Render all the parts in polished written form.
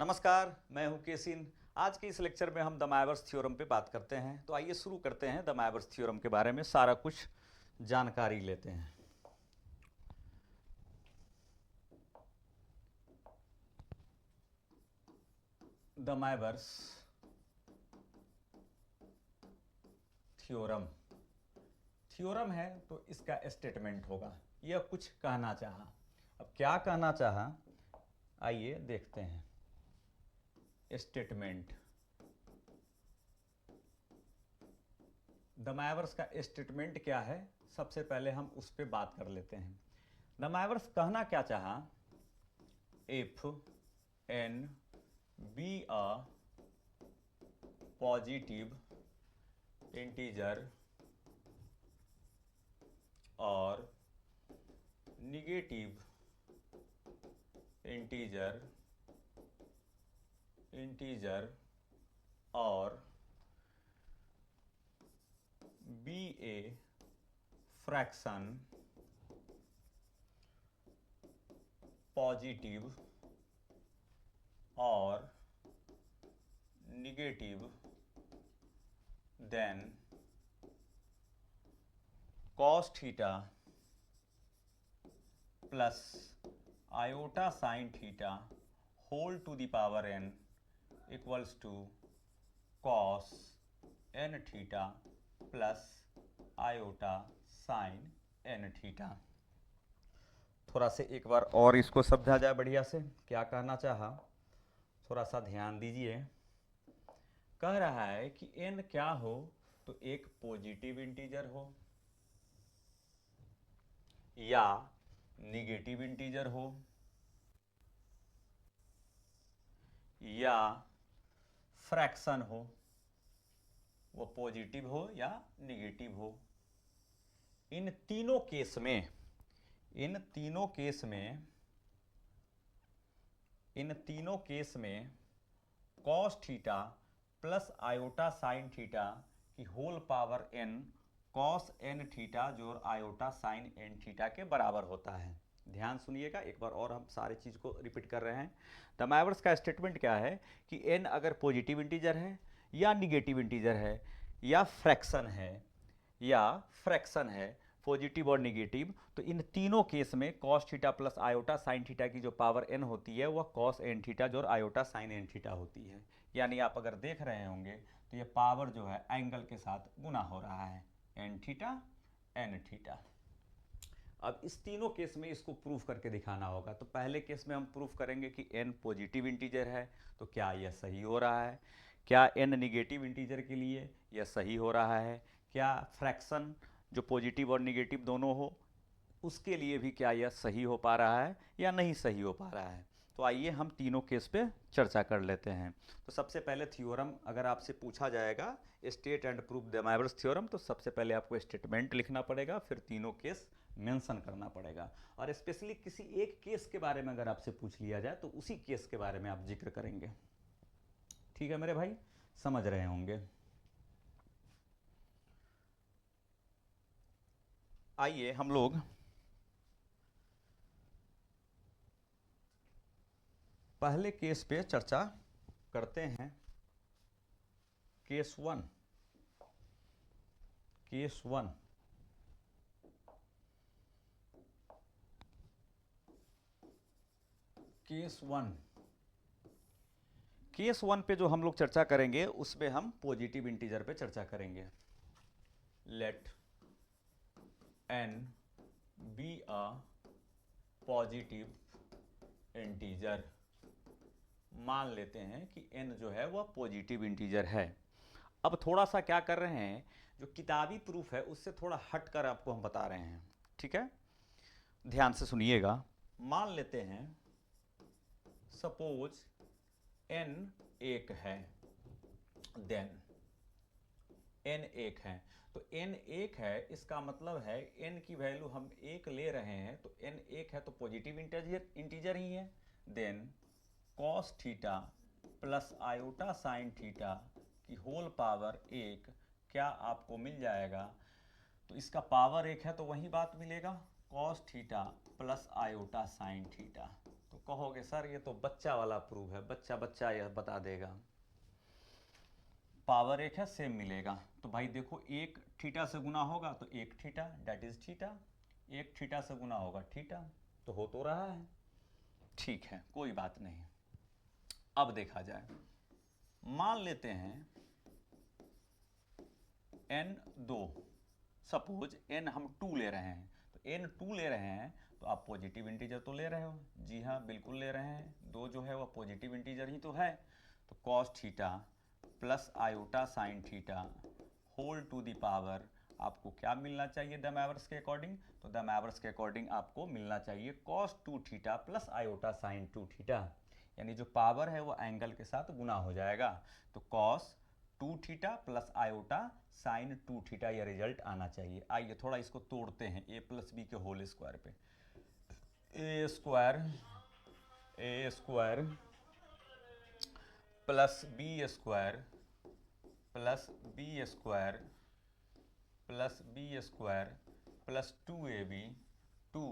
नमस्कार, मैं हूं केसिन। आज के इस लेक्चर में हम द मायवर्स थ्योरम पे बात करते हैं। तो आइए शुरू करते हैं। द मायवर्स थ्योरम के बारे में सारा कुछ जानकारी लेते हैं। द मायवर्स थ्योरम थ्योरम है तो इसका स्टेटमेंट होगा। यह कुछ कहना चाहा। अब क्या कहना चाहा, आइए देखते हैं। स्टेटमेंट, द मायवर्स का स्टेटमेंट क्या है, सबसे पहले हम उस पर बात कर लेते हैं। द मायवर्स कहना क्या चाहा, if N be a positive integer और निगेटिव इंटीजर और बी ए फ्रैक्शन पॉजिटिव और negative, then cos theta plus iota sine theta whole to the power n equals to cos n theta plus iota sine n theta. थोड़ा से एक बार और इसको समझा जाए बढ़िया से। क्या कहना चाहा, थोड़ा सा ध्यान दीजिए। कह रहा है कि n क्या हो, तो एक पॉजिटिव इंटीजर हो या निगेटिव इंटीजर हो या फ्रैक्शन हो, वो पॉजिटिव हो या निगेटिव हो। इन तीनों केस में cos theta plus iota sine theta की whole power n cos n theta जोड़ आयोटा साइन n थीटा के बराबर होता है। ध्यान सुनिएगा, एक बार और हम सारे चीज़ को रिपीट कर रहे हैं। द मायवर्स का स्टेटमेंट क्या है कि n अगर पॉजिटिव इंटीजर है या निगेटिव इंटीजर है या फ्रैक्शन है पॉजिटिव और निगेटिव, तो इन तीनों केस में cos theta plus iota sine theta की जो पावर n होती है वह cos n थीटा जोड़ आयोटा साइन n थीटा होती है। यानी आप अगर देख रहे होंगे तो ये पावर जो है एंगल के साथ गुना हो रहा है, n थीटा। अब इस तीनों केस में इसको प्रूफ करके दिखाना होगा। तो पहले केस में हम प्रूफ करेंगे कि n पॉजिटिव इंटीजर है, तो क्या यह सही हो रहा है। क्या n निगेटिव इंटीजर के लिए यह सही हो रहा है। क्या फ्रैक्शन जो पॉजिटिव और निगेटिव दोनों हो उसके लिए भी क्या यह सही हो पा रहा है या नहीं सही हो पा रहा है। तो आइए हम तीनों केस पे चर्चा कर लेते हैं। तो सबसे पहले थ्योरम अगर आपसे पूछा जाएगा state and proof the Moivre's theorem, तो सबसे पहले आपको स्टेटमेंट लिखना पड़ेगा, फिर तीनों केस मेंशन करना पड़ेगा। और स्पेशली किसी एक केस के बारे में अगर आपसे पूछ लिया जाए तो उसी केस के बारे में आप जिक्र करेंगे। ठीक है मेरे भाई, समझ रहे होंगे। आइए हम लोग पहले केस पे चर्चा करते हैं। केस वन केस वन पे जो हम लोग चर्चा करेंगे उसमें हम पॉजिटिव इंटीजर पे चर्चा करेंगे। Let n be a positive integer. मान लेते हैं कि n जो है वह पॉजिटिव इंटीजर है। अब थोड़ा सा क्या कर रहे हैं, जो किताबी प्रूफ है उससे थोड़ा हट कर आपको हम बता रहे हैं। ठीक है, ध्यान से सुनिएगा। मान लेते हैं सपोज n एक है, देन n एक है, तो n एक है इसका मतलब है n की वैल्यू हम एक ले रहे हैं, तो n एक है तो पॉजिटिव इंटीजर ही है। Then cos theta plus iota sine theta की होल पावर एक क्या आपको मिल जाएगा, तो इसका पावर एक है तो वही बात मिलेगा cos theta plus iota sine theta. तो कहोगे सर ये तो बच्चा वाला प्रूफ है, बच्चा बच्चा यह बता देगा। पावर एक है, सेम मिलेगा। तो भाई देखो, एक थीटा से गुना होगा तो एक थीटा, डेट इज थीटा। एक थीटा से गुना होगा थीटा, तो हो तो रहा है। ठीक है, कोई बात नहीं। अब देखा जाए, मान लेते हैं n 2, सपोज n हम 2 ले रहे हैं, तो n 2 ले रहे हैं तो आप पॉजिटिव इंटीजर तो ले रहे हो। जी हाँ, बिल्कुल ले रहे हैं। 2 जो है वह पॉजिटिव इंटीजर ही तो है। तो cos theta plus iota sine theta whole to the power, आपको क्या मिलना चाहिए द मैवर्स के अकॉर्डिंग? तो द मैवर्स के अकॉर्डिंग आपको मिलना चाहिए cos 2 theta plus iota sine 2 theta, यानी जो पावर है वो एंगल के साथ गुना हो जाएगा। तो cos 2 theta plus iota sine 2 theta, यह रिजल्ट आना चाहिए। आइए थोड़ा इसको तोड़ते हैं, a प्लस बी के होल स्क्वायर पे। A square plus B square plus B square plus B square plus 2ab, 2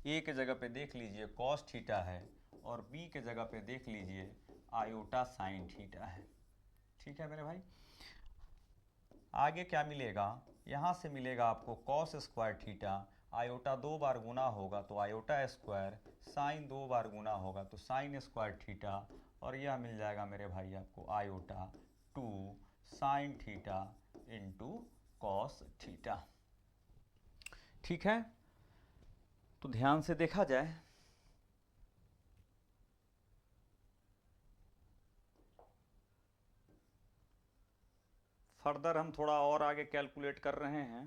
A के जगह पे देख लीजिए कॉस थीटा है और बी के जगह पे देख लीजिए आयोटा साइन थीटा है। ठीक है मेरे भाई, आगे क्या मिलेगा? यहाँ से मिलेगा आपको कॉस स्क्वायर थीटा, आयोटा 2 बार गुना होगा तो आयोटा स्क्वायर, साइन 2 बार गुना होगा तो साइन स्क्वायर थीटा, और यह मिल जाएगा मेरे भाई आपको iota 2 sine theta into cos theta. ठीक है, तो ध्यान से देखा जाए, फर्दर हम थोड़ा और आगे कैलकुलेट कर रहे हैं।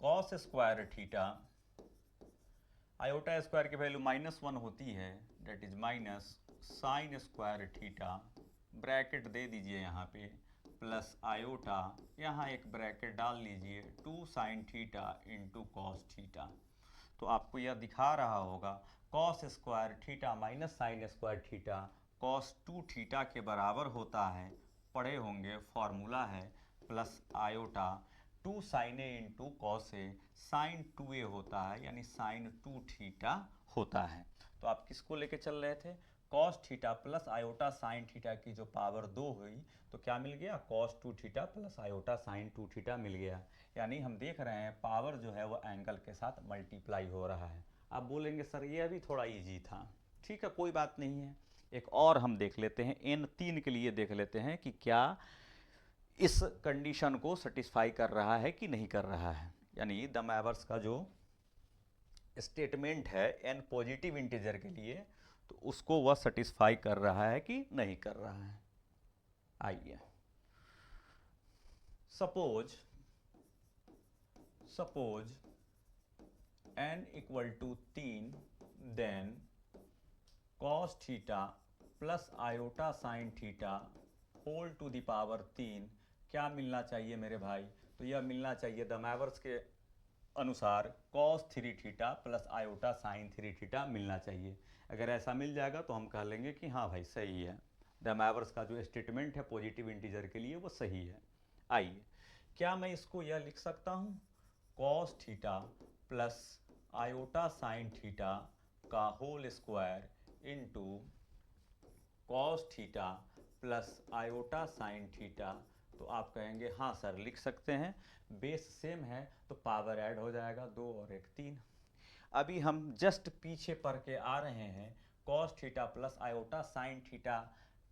Cos square theta, iota square की वैल्यू -1 होती है, that is minus sine square theta, bracket दे दीजिए यहाँ पे, प्लस आयोटा, यहाँ एक ब्रैकेट डाल लीजिए 2 sine theta into cos theta. तो आपको यह दिखा रहा होगा cos square theta minus sine square theta cos 2 theta के बराबर होता है, पढ़े होंगे फॉर्मूला है, plus iota 2 sign A into cos A, sign 2a होता है, यानी साइन 2 थीटा होता है। तो आप किसको लेके चल रहे थे? Cos theta plus iota sine theta की जो पावर 2 हुई तो क्या मिल गया? Cos 2 theta plus iota sine 2 theta मिल गया। यानी हम देख रहे हैं पावर जो है वो एंगल के साथ मल्टीप्लाई हो रहा है। आप बोलेंगे सर ये अभी थोड़ा इजी था। ठीक है, कोई बात नहीं है, एक और हम देख लेते हैं, n3 के लिए देख लेते हैं कि क्या इस कंडीशन को सेटिस्फाई कर रहा है कि नहीं कर रहा है। यानी द मैवर्स का जो स्टेटमेंट है n पॉजिटिव इंटीजर के लिए, तो उसको वह सेटिस्फाई कर रहा है कि नहीं कर रहा है। आइए, suppose n equal to 3, then cos theta plus iota sine theta whole to the power 3, क्या मिलना चाहिए मेरे भाई? तो यह मिलना चाहिए द मैवर्स के अनुसार cos 3 theta plus iota sine 3 theta मिलना चाहिए। अगर ऐसा मिल जाएगा तो हम कह लेंगे कि हाँ भाई सही है, द मैवर्स का जो स्टेटमेंट है पॉजिटिव इंटीजर के लिए वो सही है। आइए, क्या मैं इसको यह लिख सकता हूँ cos theta plus iota sine theta का whole square into cos theta plus iota sine theta? तो आप कहेंगे हाँ सर लिख सकते हैं, बेस सेम है तो पावर ऐड हो जाएगा, 2 और 1 3। अभी हम जस्ट पीछे पढ़ के आ रहे हैं, cos theta plus iota sine theta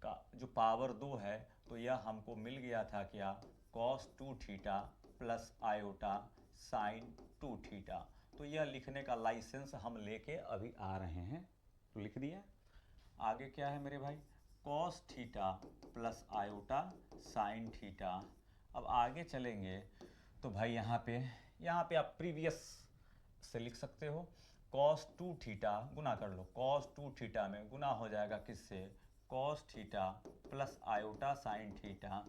का जो पावर 2 है तो यह हमको मिल गया था क्या? Cos 2 theta plus iota sine 2 theta. तो यह लिखने का लाइसेंस हम लेके अभी आ रहे हैं, तो लिख दिया। आगे क्या है मेरे भाई? Cos theta plus iota sine theta. अब आगे चलेंगे तो भाई यहाँ पे आप प्रीवियस से लिख सकते हो, कॉस 2 थीटा गुना कर लो, कॉस 2 थीटा में गुना हो जाएगा किससे? Cos theta plus iota sine theta.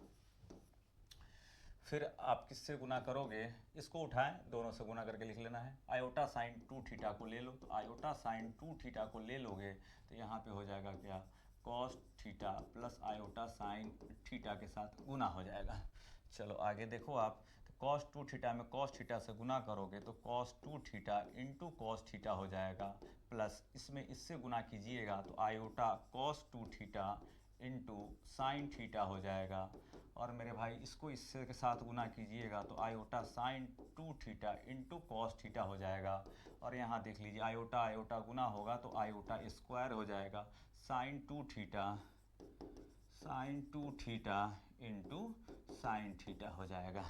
फिर आप किससे गुना करोगे? इसको उठाएं, दोनों से गुना करके लिख लेना है। आयोटा साइन 2 थीटा को ले लो, तो आयोटा साइन 2 थीटा को ले लोगे तो यहाँ पे हो जाएगा क्या? Cos theta plus iota sine theta के साथ गुना हो जाएगा। चलो आगे देखो आप, तो कॉस टू थीटा में कॉस थीटा से गुना करोगे तो cos two theta into cos theta हो जाएगा, प्लस इसमें इससे गुना कीजिएगा तो iota cos two theta into sine theta हो जाएगा। और मेरे भाई इसको इससे के साथ गुना कीजिएगा तो iota sign to theta into cos theta हो जाएगा। और यहाँ देख लीजिए आयोटा आयोटा गुना होगा तो आयोटा स्क्वायर हो जाएगा, sign to theta into sine theta हो जाएगा।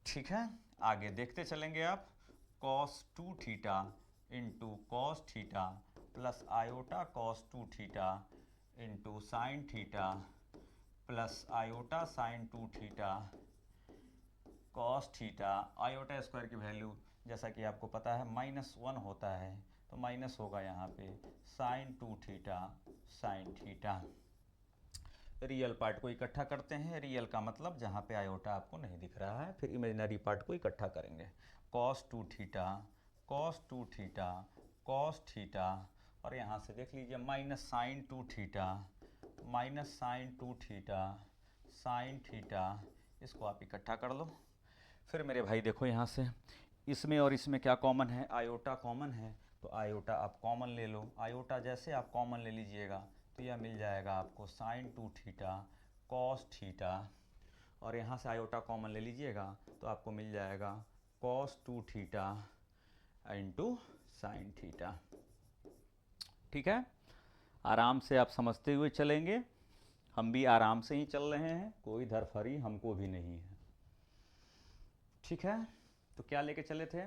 ठीक है, आगे देखते चलेंगे आप। Cos two theta into cos theta plus iota cos two theta into sine theta plus iota sign to theta cos theta. Iota square की वैल्यू जैसा कि आपको पता है -1 होता है तो माइनस होगा यहाँ पे sign to theta sine theta. Real part को इकट्ठा करते हैं, रियल का मतलब जहाँ पे आयोटा आपको नहीं दिख रहा है, फिर इमेजिनरी पार्ट को इकट्ठा करेंगे। Cos two theta cos two theta cos theta, और यहाँ से देख लीजिए minus sign to theta sine theta, इसको आप इकट्ठा कर लो। फिर मेरे भाई देखो यहाँ से इसमें और इसमें क्या कॉमन है, आयोटा कॉमन है तो आयोटा आप कॉमन ले लो। आयोटा जैसे आप कॉमन ले लीजिएगा तो यह मिल जाएगा आपको sign to theta cos theta, और यहाँ से आयोटा कॉमन ले लीजिएगा तो आपको मिल जाएगा cos two theta into sine theta. ठीक है, आराम से आप समझते हुए चलेंगे, हम भी आराम से ही चल रहे हैं, कोई धरफरी हमको भी नहीं है। ठीक है, तो क्या लेके चले थे,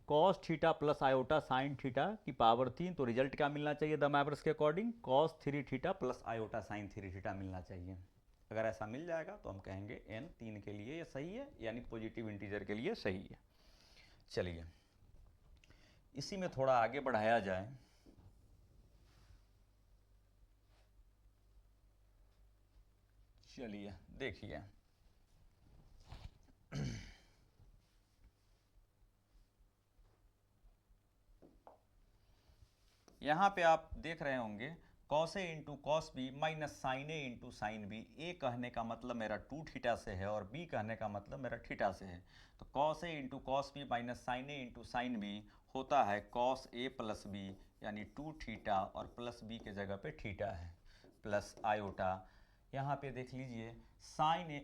cos theta plus iota sine theta की पावर 3, तो रिजल्ट क्या मिलना चाहिए दमावर्स के according, cos 3 theta plus iota sine 3 theta मिलना चाहिए। अगर ऐसा मिल जाएगा तो हम कहेंगे n 3 के लिए ये सही है, यानी पॉजिटिव इंटीजर के लिए सही है। चलिए इसी में थोड़ा आगे बढ़ाया जाए। चलिए देखिए यहाँ पे आप देख रहे होंगे cos A into cos B minus sine A into sine B. A कहने का मतलब मेरा टू थीटा से है और बी कहने का मतलब मेरा थीटा से है, तो cos A into cos B minus sine A into sine B होता है कॉस ए प्लस बी, यानी टू थीटा और प्लस बी के जगह पे थीटा है, प्लस आयोटा। यहाँ पे देख लीजिए sine A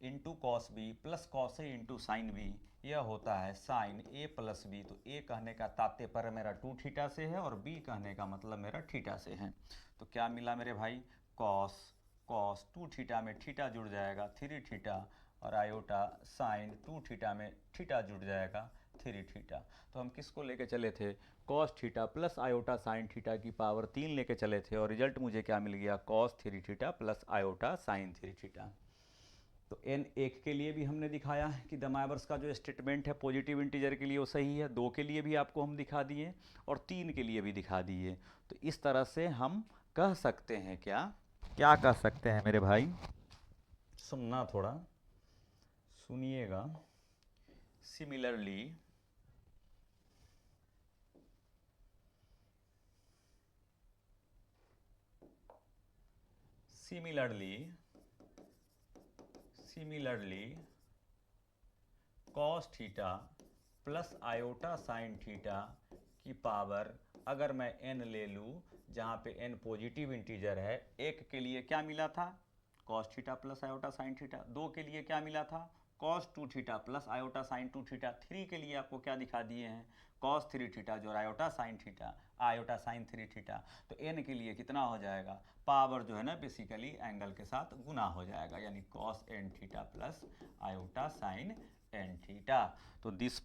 into cos B plus cos A into sine B, यह होता है साइन ए प्लस बी। तो ए कहने का तात्पर्य मेरा टू थीटा से है और बी कहने का मतलब मेरा थीटा से है। तो क्या मिला मेरे भाई, कॉस टू थीटा में थीटा जुड़ जाएगा 3 थीटा, और आयोटा साइन टू थीटा में थीटा जुड़ जाएगा 3 थीटा। तो हम किसको लेके चले थे, cos theta plus iota sine theta की पावर 3 लेके चले थे, और रिजल्ट मुझे क्या मिल गया, cos 3 theta plus iota sine 3 theta. तो n 1 के लिए भी हमने दिखाया है कि दमावर्स का जो स्टेटमेंट है पॉजिटिव इंटीजर के लिए वो सही है, 2 के लिए भी आपको हम दिखा दिए और 3 के लिए भी दिखा दिए। तो इस तरह से हम कह सकते हैं, क्या कह सकते हैं मेरे भाई, सुनना थोड़ा सुनिएगा। Similarly cos theta plus iota sine theta की पावर अगर मैं n ले लूँ जहाँ पे n पॉजिटिव इंटीजर है, 1 के लिए क्या मिला था, cos theta plus iota sine theta, 2 के लिए क्या मिला था, cos two theta plus iota sign to theta, 3 के लिए आपको क्या दिखा दिए हैं, कॉस 3 थीटा जो iota sine theta iota sine 3 theta. तो n के लिए कितना हो जाएगा, पावर जो है ना बेसिकली एंगल के साथ गुना हो जाएगा, यानी cos n theta plus iota sine n theta. तो this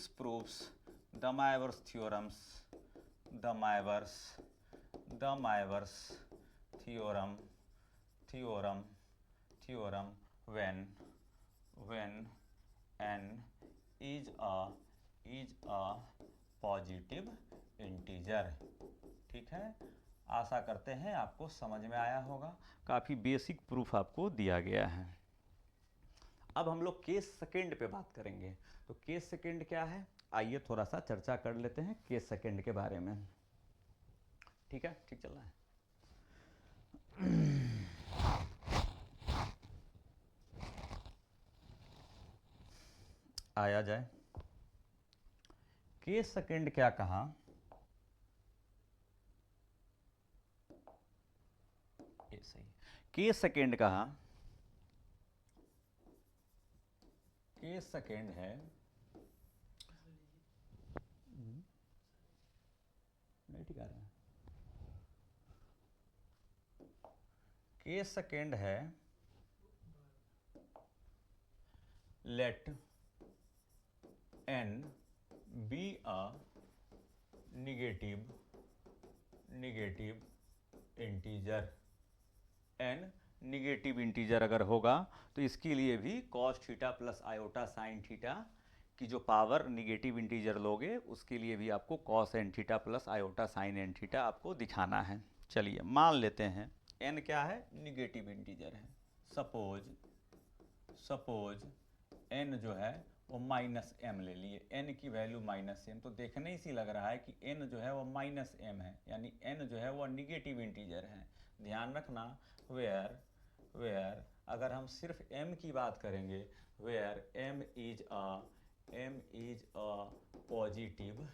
proves de Moivre's theorem when n is a positive integer. ठीक है, आशा करते हैं आपको समझ में आया होगा, काफ़ी बेसिक प्रूफ आपको दिया गया है। अब हम लोग केस सेकेंड पे बात करेंगे। तो केस सेकेंड क्या है, आइए थोड़ा सा चर्चा कर लेते हैं केस सेकेंड के बारे में। ठीक है, ठीक चल रहा है। आया जाए। के सेकेंड क्या कहा, ये सही, के सेकेंड कहा, के सेकेंड है, नहीं ठीक आ रहा है, के सेकेंड है let n be a negative integer. n negative integer अगर होगा तो इसके लिए भी cos theta plus iota sine theta की जो पावर निगेटिव इंटीजर लोगे उसके लिए भी आपको cos n theta plus iota sine n theta आपको दिखाना है। चलिए मान लेते हैं n क्या है, निगेटिव इंटीजर है। सपोज n जो है वो माइनस एम ले लिए, n की वैल्यू माइनस एम, तो देखने ही सी लग रहा है कि n जो है वो माइनस एम है, यानी n जो है वो निगेटिव इंटीजर है। ध्यान रखना, वेयर अगर हम सिर्फ m की बात करेंगे, where m is a positive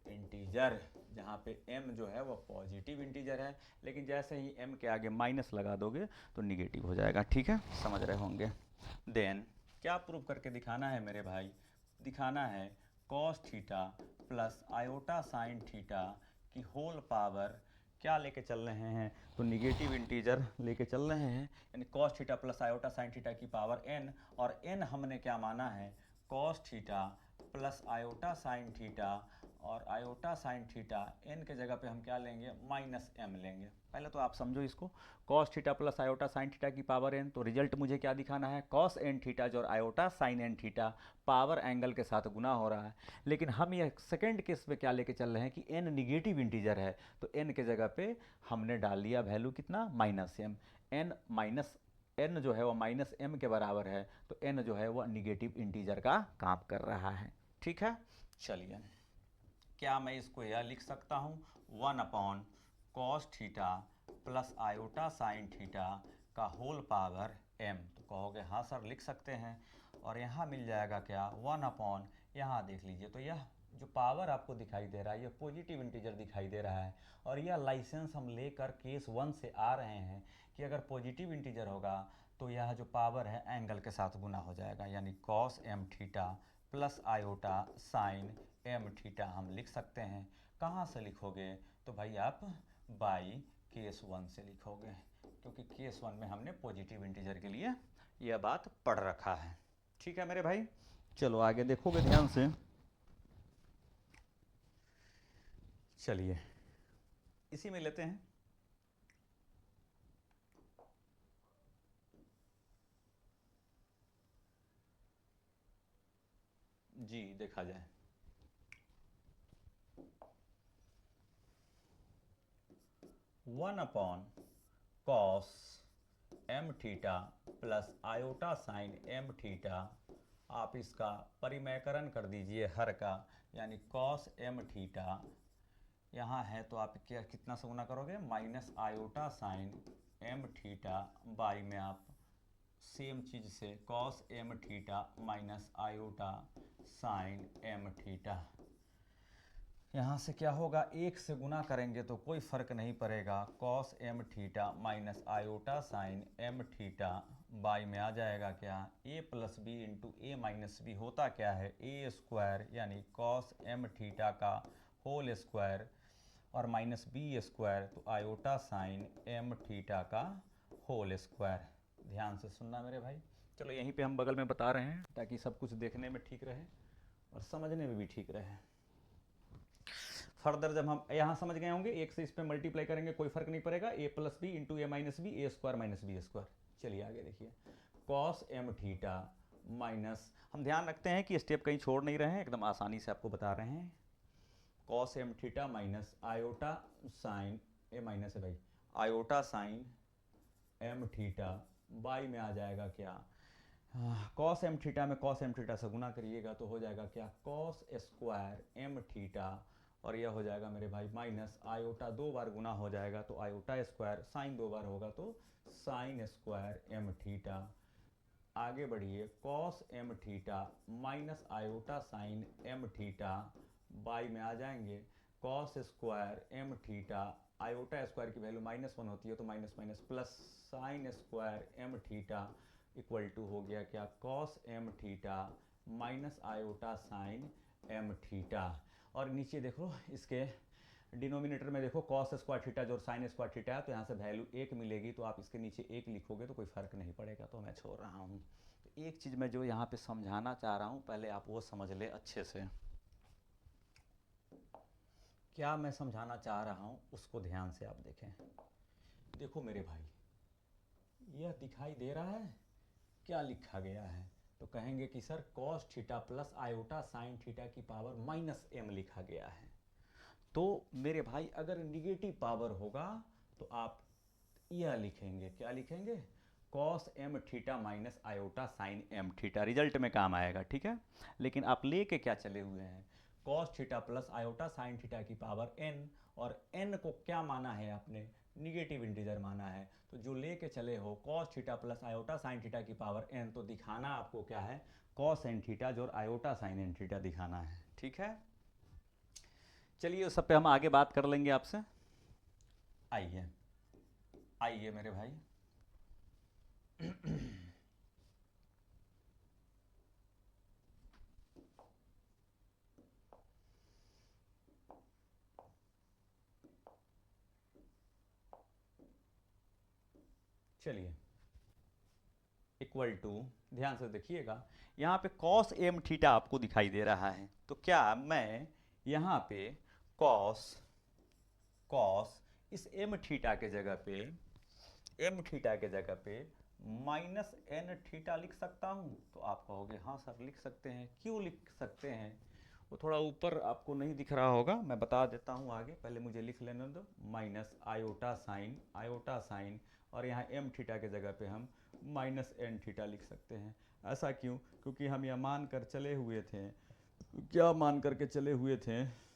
integer, जहाँ पे m जो है वो पॉजिटिव इंटीजर है, लेकिन जैसे ही m के आगे माइनस लगा दोगे तो निगेटिव हो जाएगा। ठीक है, समझ रहे होंगे। देन क्या प्रूव करके दिखाना है मेरे भाई, दिखाना है cos theta plus iota sine theta की होल पावर क्या लेके चल रहे हैं, तो निगेटिव इंटीजर लेके चल रहे हैं, यानी cos theta plus iota sine theta की पावर n, और n हमने क्या माना है, cos theta plus iota sine theta, और आयोटा साइन थीटा n के जगह पे हम क्या लेंगे, माइनस m लेंगे। पहले तो आप समझो इसको, cos theta plus iota sine theta की पावर n, तो रिजल्ट मुझे क्या दिखाना है, cos n थीटा जो और iota sine n theta power angle के साथ गुना हो रहा है। लेकिन हम ये सेकंड केस में क्या लेके चल रहे हैं कि n निगेटिव इंटीजर है, तो n के जगह पे हमने डाल दिया वैल्यू कितना, माइनस m। n जो है वो माइनस m के बराबर है, तो n जो है वो निगेटिव इंटीजर का काम कर रहा है। ठीक है, चलिए क्या मैं इसको यह लिख सकता हूँ, 1 cos theta plus iota sine theta का होल पावर m, तो कहोगे हाँ सर लिख सकते हैं, और यहाँ मिल जाएगा क्या, 1 यहाँ देख लीजिए, तो यह जो पावर आपको दिखाई दे रहा है ये पॉजिटिव इंटीजर दिखाई दे रहा है, और यह लाइसेंस हम लेकर केस 1 से आ रहे हैं कि अगर पॉजिटिव इंटीजर होगा तो यह जो पावर है एंगल के साथ गुना हो जाएगा, यानी cos m theta plus iota sine m theta हम लिख सकते हैं। कहाँ से लिखोगे, तो भाई आप बाई केस 1 से लिखोगे, क्योंकि केस 1 में हमने पॉजिटिव इंटीजर के लिए यह बात पढ़ रखा है। ठीक है मेरे भाई, चलो आगे देखोगे ध्यान से। चलिए इसी में लेते हैं, जी देखा जाए, 1 cos m theta plus iota sine m theta, आप इसका परिमयकरण कर दीजिए हर का, यानी cos m थीटा यहाँ है तो आप क्या कितना से गुना करोगे, minus iota sine m theta, by में आप सेम चीज़ से cos m theta minus iota sine m theta, यहाँ से क्या होगा, एक से गुना करेंगे तो कोई फ़र्क नहीं पड़ेगा, cos m theta minus iota sine m theta, by में आ जाएगा क्या, a plus B into A minus B, होता क्या है a स्क्वायर, यानी cos m थीटा का होल स्क्वायर और माइनस बी स्क्वायर, तो आयोटा साइन m थीटा का होल स्क्वायर। ध्यान से सुनना मेरे भाई, चलो यहीं पे हम बगल में बता रहे हैं ताकि सब कुछ देखने में ठीक रहे और समझने में भी ठीक रहे। फर्दर जब हम यहाँ समझ गए होंगे, एक से इस पे मल्टीप्लाई करेंगे कोई फर्क नहीं पड़ेगा, a plus B into A minus B, A square minus B square. चलिए आगे देखिए, cos m थीटा माइनस, हम ध्यान रखते हैं कि स्टेप कहीं छोड़ नहीं रहे हैं, एकदम आसानी से आपको बता रहे हैं, cos m theta minus iota sine, A minus है भाई, iota sine m theta, by में आ जाएगा क्या, cos m थीटा में cos m थीटा से गुना करिएगा तो हो जाएगा क्या, cos स्क्वायर m थीटा, और यह हो जाएगा मेरे भाई माइनस आयोटा 2 बार गुना हो जाएगा तो आयोटा स्क्वायर, साइन 2 बार होगा तो साइन स्क्वायर m थीटा, आगे बढ़िए, cos M theta minus iota sine M theta by में आ जाएंगे cos square M theta, iota square की वैल्यू -1 होती है तो minus minus plus sine square M theta equal to हो गया क्या, cos M theta minus iota sine M theta. और नीचे देखो इसके डिनोमिनेटर में देखो कॉस स्क्वायर थीटा जो साइन स्क्वायर थीटा है, तो यहाँ से वैल्यू 1 मिलेगी, तो आप इसके नीचे 1 लिखोगे तो कोई फ़र्क नहीं पड़ेगा, तो मैं छोड़ रहा हूँ। तो एक चीज़ मैं जो यहाँ पे समझाना चाह रहा हूँ, पहले आप वो समझ ले अच्छे से। क्या मैं समझाना चाह रहा हूँ उसको ध्यान से आप देखें। देखो मेरे भाई, यह दिखाई दे रहा है क्या लिखा गया है, तो कहेंगे कि sir cos theta plus iota sine theta की पावर -m लिखा गया है। तो मेरे भाई अगर निगेटिव पावर होगा तो आप यह लिखेंगे, क्या लिखेंगे, cos M theta minus iota sine M theta, result में काम आएगा, ठीक है। लेकिन आप लेके क्या चले हुए हैं, cos theta plus iota sine theta की पावर n, और n को क्या माना है आपने, निगेटिव इंटीजर माना है, तो जो लेके चले हो cos theta plus iota sine theta की पावर n, तो दिखाना आपको क्या है, कॉस एन थीटा जो आयोटा साइन एन थीटा दिखाना है, ठीक है। चलिए उस सब पे हम आगे बात कर लेंगे आपसे। आइए आइए मेरे भाई, चलिए इक्वल टू, ध्यान से देखिएगा, यहाँ पे कॉस एम थीटा आपको दिखाई दे रहा है, तो क्या मैं यहाँ पे कॉस कॉस इस एम थीटा के जगह पे, एम थीटा के जगह पे -n थीटा लिख सकता हूँ, तो आप कहोगे हाँ सर लिख सकते हैं। क्यों लिख सकते हैं, वो थोड़ा ऊपर आपको नहीं दिख रहा होगा, मैं बता देता हूँ आगे, पहले मुझे लिख लेने दो, माइनस आयोटा साइन, और यहाँ एम थीटा के जगह पे हम -n थीटा लिख सकते हैं। ऐसा क्यों, क्योंकि हम यह मान कर चले हुए थे, क्या मान करके चले हुए थे,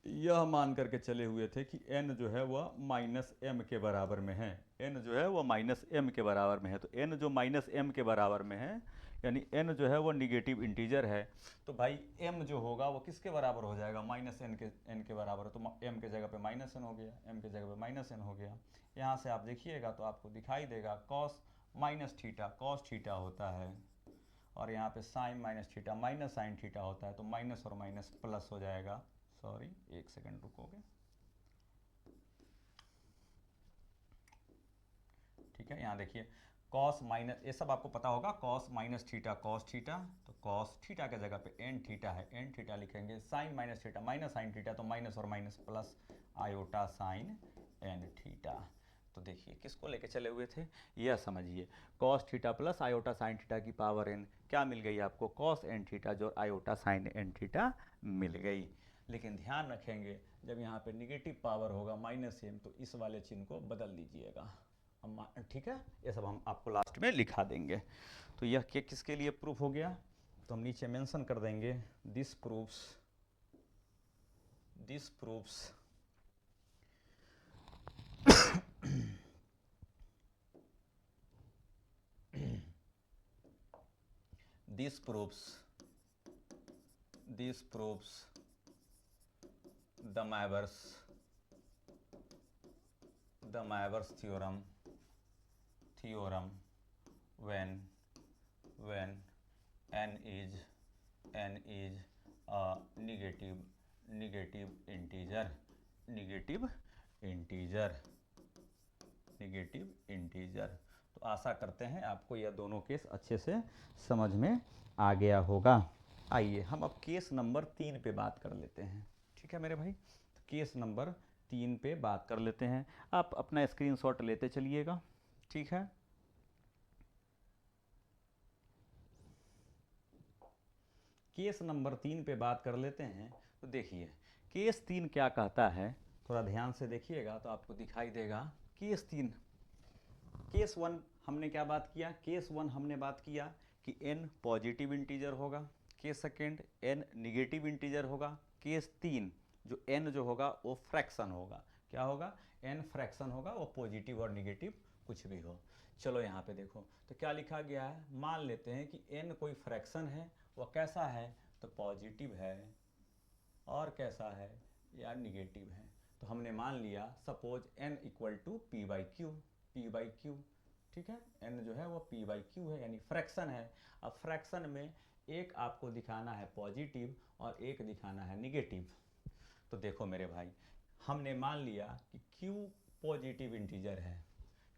यह मान करके चले हुए थे कि n जो है वह -m के बराबर में है, n जो है वह -m के बराबर में है, तो n जो -m के बराबर में है, यानी n जो है वो निगेटिव इंटीजर है, तो भाई m जो होगा वो किसके बराबर हो जाएगा, n के बराबर, तो m के जगह पे -n हो गया, m के जगह पे -n हो गया। यहाँ से आप देखिएगा तो आपको दिखाई देगा कॉस कॉस थीटा होता है, और यहाँ पे sine -theta minus sine theta होता है, तो माइनस और माइनस प्लस हो जाएगा। सॉरी, एक सेकंड रुकोगे, ठीक है। यहाँ देखिए कॉस माइनस, ये सब आपको पता होगा, कॉस -थीटा कॉस थीटा, तो कॉस थीटा के जगह पे एन थीटा है, एन थीटा लिखेंगे, sine -theta minus sine theta, तो माइनस और minus plus iota sine N theta. तो देखिए किसको लेके चले हुए थे, यह समझिए, cos theta plus iota sine theta की पावर n, क्या मिल गई आपको, कॉस एन थीटा जो आयोटा साइन एन थीटा मिल गई। लेकिन ध्यान रखेंगे जब यहाँ पे निगेटिव पावर होगा -m, तो इस वाले चिन्ह को बदल दीजिएगा, ठीक है। ये सब हम आपको लास्ट में लिखा देंगे। तो यह किसके लिए प्रूफ हो गया, तो हम नीचे मेंशन कर देंगे, this proofs this proofs the Myers theorem when n is a negative integer। तो आशा करते हैं आपको यह दोनों केस अच्छे से समझ में आ गया होगा। आइए हम अब केस नंबर 3 पे बात कर लेते हैं, ठीक है मेरे भाई। तो केस नंबर 3 पे बात कर लेते हैं, आप अपना स्क्रीनशॉट लेते चलिएगा, ठीक है। केस नंबर 3 पे बात कर लेते हैं। तो देखिए केस 3 क्या कहता है, थोड़ा ध्यान से देखिएगा तो आपको दिखाई देगा। केस 3, केस 1 हमने क्या बात किया, केस 1 हमने बात किया कि n पॉजिटिव इंटीजर होगा, case second n negative integer होगा, केस 3 जो n जो होगा वो फ्रैक्शन होगा, क्या होगा, n फ्रैक्शन होगा, वो पॉजिटिव और निगेटिव कुछ भी हो। चलो यहाँ पे देखो तो क्या लिखा गया है, मान लेते हैं कि n कोई फ्रैक्शन है, वह कैसा है तो पॉजिटिव है, और कैसा है या निगेटिव है। तो हमने मान लिया suppose n equal to P by Q, ठीक है, n जो है वो p बाई क्यू है, यानी फ्रैक्शन है। अब फ्रैक्शन में एक आपको दिखाना है पॉजिटिव और एक दिखाना है निगेटिव। तो देखो मेरे भाई, हमने मान लिया कि q पॉजिटिव इंटीजर है,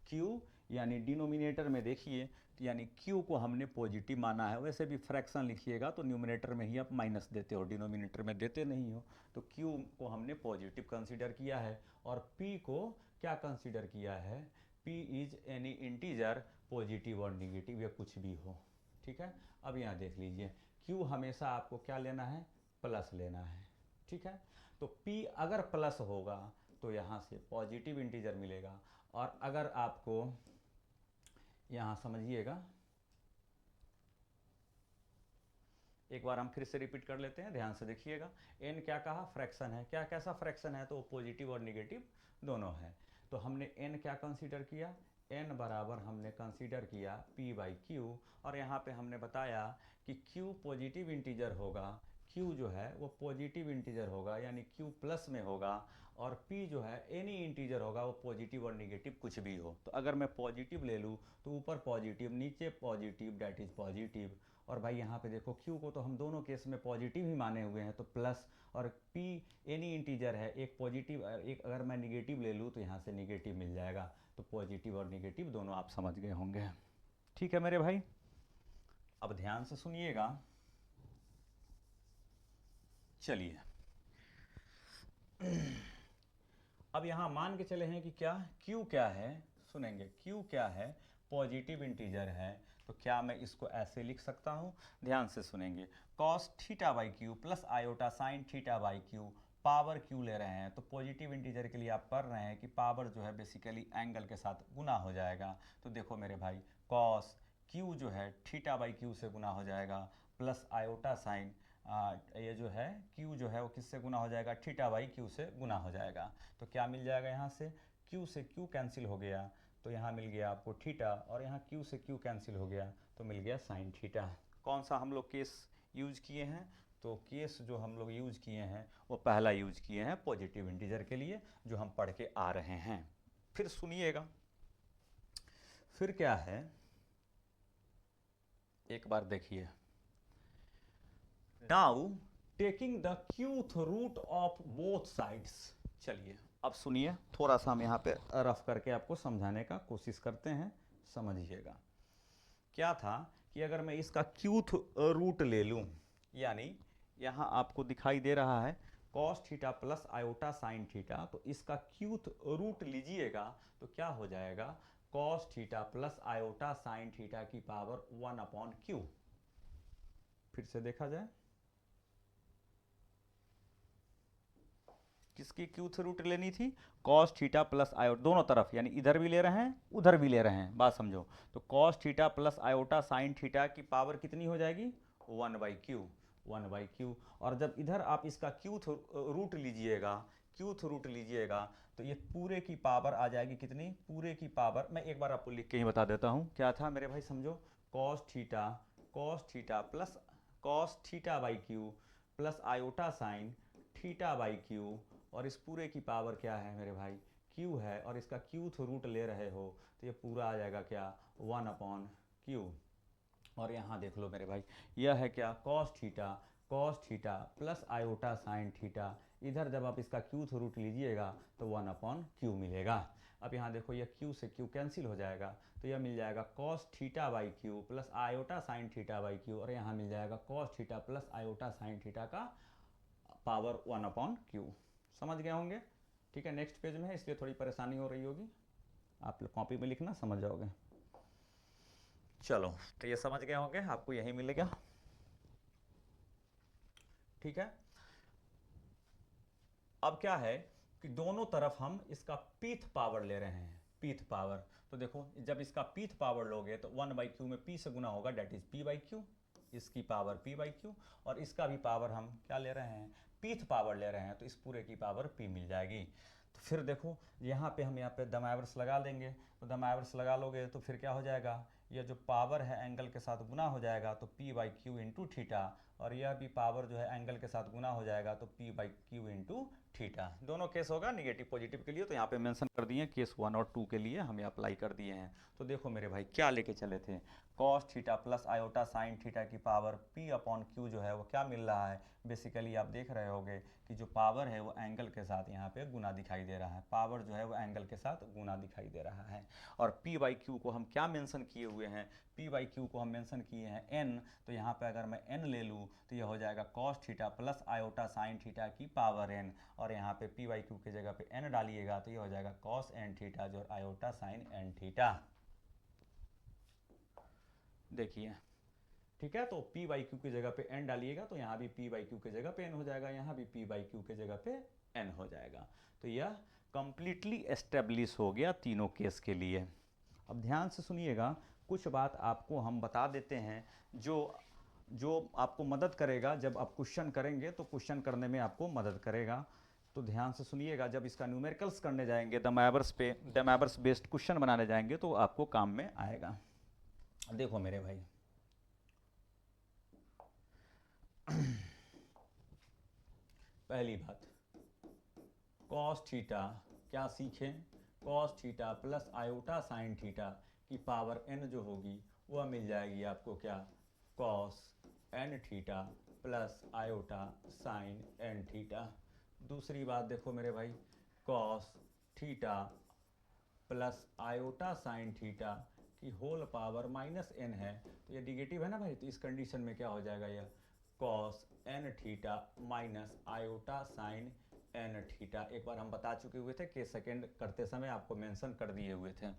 q यानी डिनोमिनेटर में देखिए, तो यानी q को हमने पॉजिटिव माना है। वैसे भी फ्रैक्शन लिखिएगा तो न्यूमिनेटर में ही आप माइनस देते हो, डिनोमिनेटर में देते नहीं हो। तो q को हमने पॉजिटिव कंसीडर किया है, और p को क्या कंसीडर किया है, p is any integer, positive और निगेटिव या कुछ भी हो, ठीक है। अब यहाँ देख लीजिए, q हमेशा आपको क्या लेना है, प्लस लेना है, ठीक है। तो p अगर प्लस होगा तो यहाँ से पॉजिटिव इंटीजर मिलेगा, और अगर आपको यहाँ समझिएगा, एक बार हम फिर से रिपीट कर लेते हैं, ध्यान से देखिएगा। n क्या कहा, फ्रैक्शन है, क्या कैसा फ्रैक्शन है, तो पॉजिटिव और निगेटिव दोनों है। तो हमने n क्या कंसीडर किया, n बराबर हमने कंसीडर किया p बाई क्यू, और यहाँ पे हमने बताया कि q पॉजिटिव इंटीजर होगा, q जो है वो पॉजिटिव इंटीजर होगा यानी q प्लस में होगा, और p जो है एनी इंटीजर होगा, वो पॉजिटिव और निगेटिव कुछ भी हो। तो अगर मैं पॉजिटिव ले लूँ तो ऊपर पॉजिटिव नीचे पॉजिटिव, डेट इज पॉजिटिव। और भाई यहाँ पे देखो q को तो हम दोनों केस में पॉजिटिव ही माने हुए हैं, तो प्लस, और p एनी इंटीजर है, एक पॉजिटिव एक अगर मैं निगेटिव ले लूँ तो यहाँ से निगेटिव मिल जाएगा। तो पॉजिटिव और निगेटिव दोनों आप समझ गए होंगे, ठीक है मेरे भाई। अब ध्यान से सुनिएगा, चलिए अब यहाँ मान के चले हैं कि क्या q क्या है, सुनेंगे q क्या है, पॉजिटिव इंटीजर है। तो क्या मैं इसको ऐसे लिख सकता हूँ, ध्यान से सुनेंगे, cos theta by Q plus iota sine theta by Q, power q ले रहे हैं। तो पॉजिटिव इंटीजर के लिए आप पढ़ रहे हैं कि पावर जो है बेसिकली एंगल के साथ गुना हो जाएगा। तो देखो मेरे भाई, कॉस q जो है थीटा बाई क्यू से गुना हो जाएगा, प्लस आयोटा साइन ये जो है q जो है वो किससे गुना हो जाएगा, थीटा बाई क्यू से गुना हो जाएगा। तो क्या मिल जाएगा, यहाँ से q से q कैंसिल हो गया, तो यहाँ मिल गया आपको थीटा, और यहाँ q से q कैंसिल हो गया तो मिल गया साइन थीटा। कौन सा हम लोग केस यूज किए हैं, तो केस जो हम लोग यूज किए हैं वो पहला यूज किए हैं पॉजिटिव इंटीजर के लिए, जो हम पढ़ के आ रहे हैं। फिर सुनिएगा, फिर क्या है, एक बार देखिए, now taking the qth root of both sides. चलिए अब सुनिए, थोड़ा सा हम यहाँ पे रफ करके आपको समझाने का कोशिश करते हैं, समझिएगा। क्या था कि अगर मैं इसका क्यूथ रूट ले लूँ, यानी यहाँ आपको दिखाई दे रहा है cos theta plus iota sine theta, तो इसका क्यूथ रूट लीजिएगा तो क्या हो जाएगा, cos theta plus iota sine theta की पावर 1/q। फिर से देखा जाए, किसकी क्यूथ रूट लेनी थी, कॉस थीटा प्लस आयोटा, दोनों तरफ यानी इधर भी ले रहे हैं उधर भी ले रहे हैं, बात समझो। तो cos theta plus iota sine theta की पावर कितनी हो जाएगी, 1/q। और जब इधर आप इसका क्यूथ रूट लीजिएगा, क्यूथ रूट लीजिएगा तो ये पूरे की पावर आ जाएगी कितनी, पूरे की पावर, मैं एक बार आपको लिख के ही बता देता हूँ क्या था मेरे भाई, समझो, cos theta plus cos theta by Q plus iota sine theta by Q, और इस पूरे की पावर क्या है मेरे भाई, q है, और इसका क्यूथ रूट ले रहे हो तो ये पूरा आ जाएगा क्या, 1/q। और यहाँ देख लो मेरे भाई, यह है क्या, cos theta plus iota sine theta, इधर जब आप इसका क्यूथ रूट लीजिएगा तो 1/q मिलेगा। अब यहाँ देखो, यह q से q कैंसिल हो जाएगा, तो यह मिल जाएगा cos theta by Q plus iota sine theta by Q, और यहाँ मिल जाएगा cos theta plus iota sine theta का पावर 1/q। समझ गए होंगे, ठीक है। नेक्स्ट पेज में है इसलिए थोड़ी परेशानी हो रही होगी, आप कॉपी में लिखना, समझ जाओगे। चलो तो ये समझ गए होंगे, आपको यही मिलेगा, ठीक है। अब क्या है कि दोनों तरफ हम इसका पीथ पावर ले रहे हैं, पीथ पावर। तो देखो जब इसका पीथ पावर लोगे तो 1/q में p से गुना होगा, डेट इज p/q, इसकी पावर p/q, और इसका भी पावर हम क्या ले रहे हैं, पीथ पावर ले रहे हैं, तो इस पूरे की पावर p मिल जाएगी। तो फिर देखो यहाँ पे हम यहाँ पे दमावर्स लगा देंगे, तो दमावर्स लगा लोगे तो फिर क्या हो जाएगा, यह जो पावर है एंगल के साथ गुना हो जाएगा तो p by Q into theta, और यह भी पावर जो है एंगल के साथ गुना हो जाएगा तो p by Q into theta. दोनों केस होगा निगेटिव पॉजिटिव के लिए, तो यहाँ पे मेंशन कर दिए केस 1 और 2 के लिए हमें अप्लाई कर दिए हैं। तो देखो मेरे भाई क्या लेके चले थे, cos theta plus iota sine theta की पावर p अपॉन क्यू जो है वो क्या मिल रहा है, बेसिकली आप देख रहे होगे कि जो पावर है वो एंगल के साथ यहाँ पे गुना दिखाई दे रहा है, पावर जो है वो एंगल के साथ गुना दिखाई दे रहा है। और p बाई क्यू को हम क्या मेंशन किए हुए हैं, p बाई क्यू को हम मेंशन किए हैं n, तो यहाँ पे अगर मैं n ले लूँ तो यह हो जाएगा cos theta plus iota sine theta की पावर n, और यहाँ पे p बाई क्यू की जगह पे n डालिएगा तो यह हो जाएगा कॉस n थीटा जो आयोटा साइन n थीटा। देखिए ठीक है, तो p बाई क्यू की जगह पे n डालिएगा तो यहाँ भी p बाई क्यू की जगह पे n हो जाएगा, यहाँ भी p बाई क्यू की जगह पे n हो जाएगा। तो यह कंप्लीटली एस्टेब्लिश हो गया तीनों केस के लिए। अब ध्यान से सुनिएगा, कुछ बात आपको हम बता देते हैं जो आपको मदद करेगा जब आप क्वेश्चन करेंगे, तो क्वेश्चन करने में आपको मदद करेगा। तो ध्यान से सुनिएगा, जब इसका न्यूमेरिकल्स करने जाएंगे, दमावर्स बेस्ड क्वेश्चन बनाने जाएंगे तो आपको काम में आएगा। देखो मेरे भाई पहली बात, कॉस थीटा क्या सीखें, cos theta plus iota sine theta की पावर n जो होगी वह मिल जाएगी आपको क्या, cos n theta plus iota sine n theta. दूसरी बात देखो मेरे भाई, cos theta plus iota sine theta की होल पावर माइनस n है, तो ये निगेटिव है ना भाई, तो इस कंडीशन में क्या हो जाएगा, यह cos n theta minus iota sine n theta. एक बार हम बता चुके हुए थे कि सेकंड करते समय आपको मेंशन कर दिए हुए थे,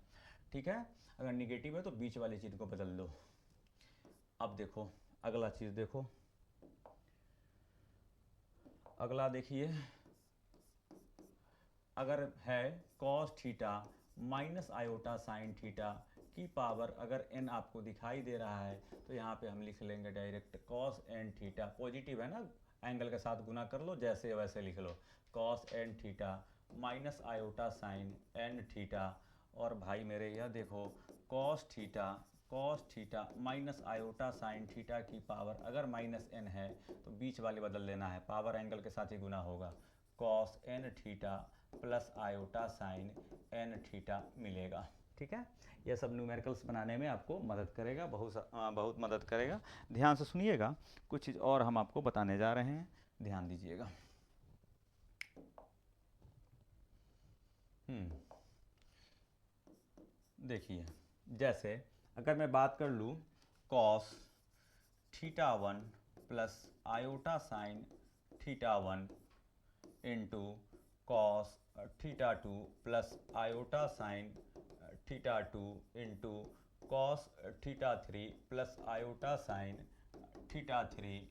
ठीक है। अगर निगेटिव है तो बीच वाली चीज़ को बदल दो। अब देखो अगला चीज़, देखो अगला देखिए, अगर है cos theta minus iota sine theta की पावर अगर n आपको दिखाई दे रहा है तो यहाँ पे हम लिख लेंगे direct cos n theta, positive है ना, एंगल के साथ गुना कर लो, जैसे वैसे लिख लो, cos n theta minus iota sine n theta. और भाई मेरे यह देखो cos theta minus iota sine theta की पावर अगर माइनस n है तो बीच वाले बदल लेना है, पावर एंगल के साथ ही गुना होगा, cos n theta plus iota sine n theta मिलेगा, ठीक है। यह सब न्यूमेरिकल्स बनाने में आपको मदद करेगा, बहुत मदद करेगा। ध्यान से सुनिएगा, कुछ चीज़ और हम आपको बताने जा रहे हैं, ध्यान दीजिएगा। देखिए जैसे अगर मैं बात कर लूँ cos theta 1 plus iota sine theta 1 into cos theta 2 plus iota sine theta 2 into cos theta 3 plus iota sine theta 3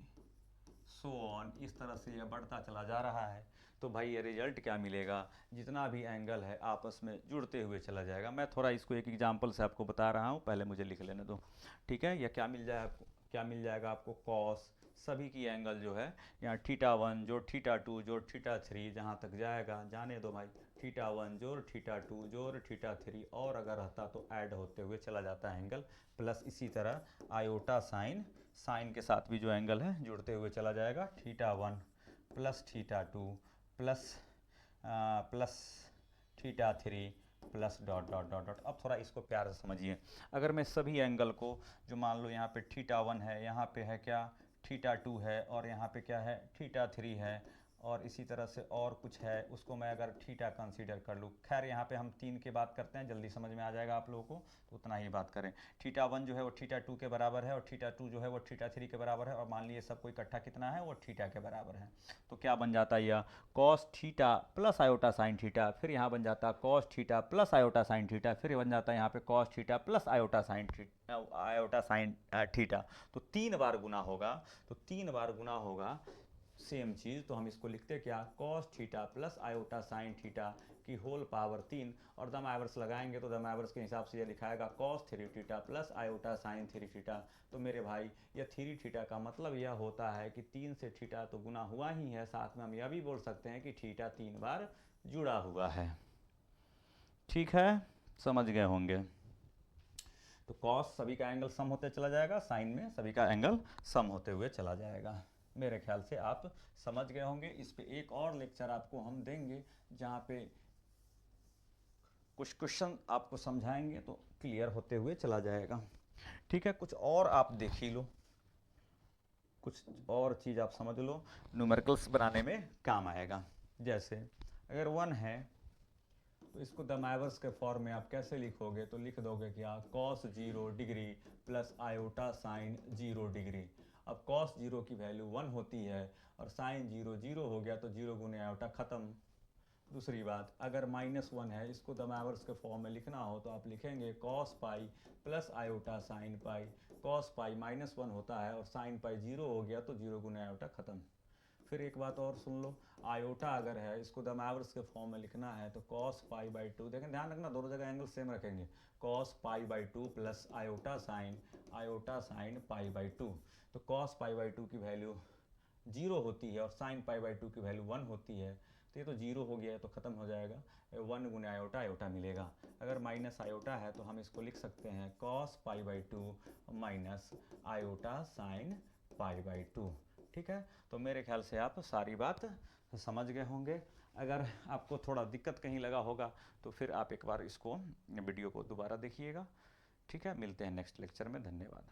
so on, इस तरह से यह बढ़ता चला जा रहा है। तो भाई ये रिजल्ट क्या मिलेगा, जितना भी एंगल है आपस में जुड़ते हुए चला जाएगा। मैं थोड़ा इसको एक एग्जांपल से आपको बता रहा हूँ, पहले मुझे लिख लेने दो, ठीक है। यह क्या मिल जाएगा आपको, कॉस सभी की एंगल जो है यहाँ थीटा 1 जोड़ थीटा 2 जोड़ थीटा 3 जहाँ तक जाएगा जाने दो भाई, थीटा 1 जोड़ थीटा 2 जोड़ थीटा 3, और अगर रहता तो ऐड होते हुए चला जाता है एंगल, प्लस इसी तरह आयोटा साइन के साथ भी जो एंगल है जुड़ते हुए चला जाएगा, theta 1 plus theta 2 plus theta 3 plus dot dot dot dot. अब थोड़ा इसको प्यार से समझिए, अगर मैं सभी एंगल को जो मान लो यहाँ पे थीटा 1 है, यहाँ पे है क्या थीटा 2 है, और यहाँ पे क्या है थीटा 3 है, और इसी तरह से और कुछ है, उसको मैं अगर थीटा कंसीडर कर लूँ, खैर यहाँ पे हम 3 की बात करते हैं, जल्दी समझ में आ जाएगा आप लोगों को, तो उतना ही बात करें। थीटा 1 जो है वो थीटा 2 के बराबर है, और थीटा 2 जो है वो थीटा 3 के बराबर है, और मान लीजिए सबको इकट्ठा कितना है, वो थीटा के बराबर है। तो क्या बन जाता है, यह cos theta plus iota sine theta, फिर यहाँ बन जाता है cos theta plus iota sine theta, फिर बन जाता है यहाँ पे cos theta plus iota sine theta. तो 3 बार गुना होगा, तो 3 बार गुना होगा सेम चीज़, तो हम इसको लिखते क्या, cos theta plus iota sine theta की होल पावर 3, और दम एवर्स लगाएंगे तो दम एवर्स के हिसाब से ये लिखाएगा cos 3 theta plus iota sine 3 theta. तो मेरे भाई ये 3 थीटा का मतलब यह होता है कि 3 से थीटा तो गुना हुआ ही है, साथ में हम यह भी बोल सकते हैं कि थीटा 3 बार जुड़ा हुआ है। ठीक है, समझ गए होंगे। तो कॉस सभी का एंगल सम होते चला जाएगा, साइन में सभी का एंगल सम होते हुए चला जाएगा। मेरे ख्याल से आप समझ गए होंगे। इस पे एक और लेक्चर आपको हम देंगे जहाँ पे कुछ क्वेश्चन आपको समझाएंगे तो क्लियर होते हुए चला जाएगा। ठीक है, कुछ और आप देख ही लो, कुछ और चीज़ आप समझ लो, न्यूमेरिकल्स बनाने में काम आएगा। जैसे अगर 1 है तो इसको दमाइवर्स के फॉर्म में आप कैसे लिखोगे, तो लिख दोगे क्या, cos 0 degree plus iota sign 0 degree. अब कॉस 0 की वैल्यू 1 होती है और साइन 0 0 हो गया तो 0 गुने आयोटा ख़त्म। दूसरी बात, अगर -1 है, इसको दमाइवर्स के फॉर्म में लिखना हो तो आप लिखेंगे cos pi plus iota sine pi. Cos pi -1 होता है और साइन पाई 0 हो गया तो 0 गुने आयोटा ख़त्म। फिर एक बात और सुन लो, आयोटा अगर है, इसको दमाइवर्स के फॉर्म में लिखना है तो कॉस पाई बाई 2, देखें ध्यान रखना दोनों जगह एंगल सेम रखेंगे, cos pi by 2 plus iota sine pi by 2। तो कॉस पाई बाई 2 की वैल्यू 0 होती है और साइन पाई बाई 2 की वैल्यू 1 होती है, तो ये तो 0 हो गया है तो ख़त्म हो जाएगा, 1 गुने आयोटा आयोटा मिलेगा। अगर माइनस आयोटा है तो हम इसको लिख सकते हैं cos pi by 2 minus iota sine pi by 2। ठीक है, तो मेरे ख्याल से आप सारी बात समझ गए होंगे। अगर आपको थोड़ा दिक्कत कहीं लगा होगा तो फिर आप एक बार इसको वीडियो को दोबारा देखिएगा। ठीक है, मिलते हैं नेक्स्ट लेक्चर में, धन्यवाद।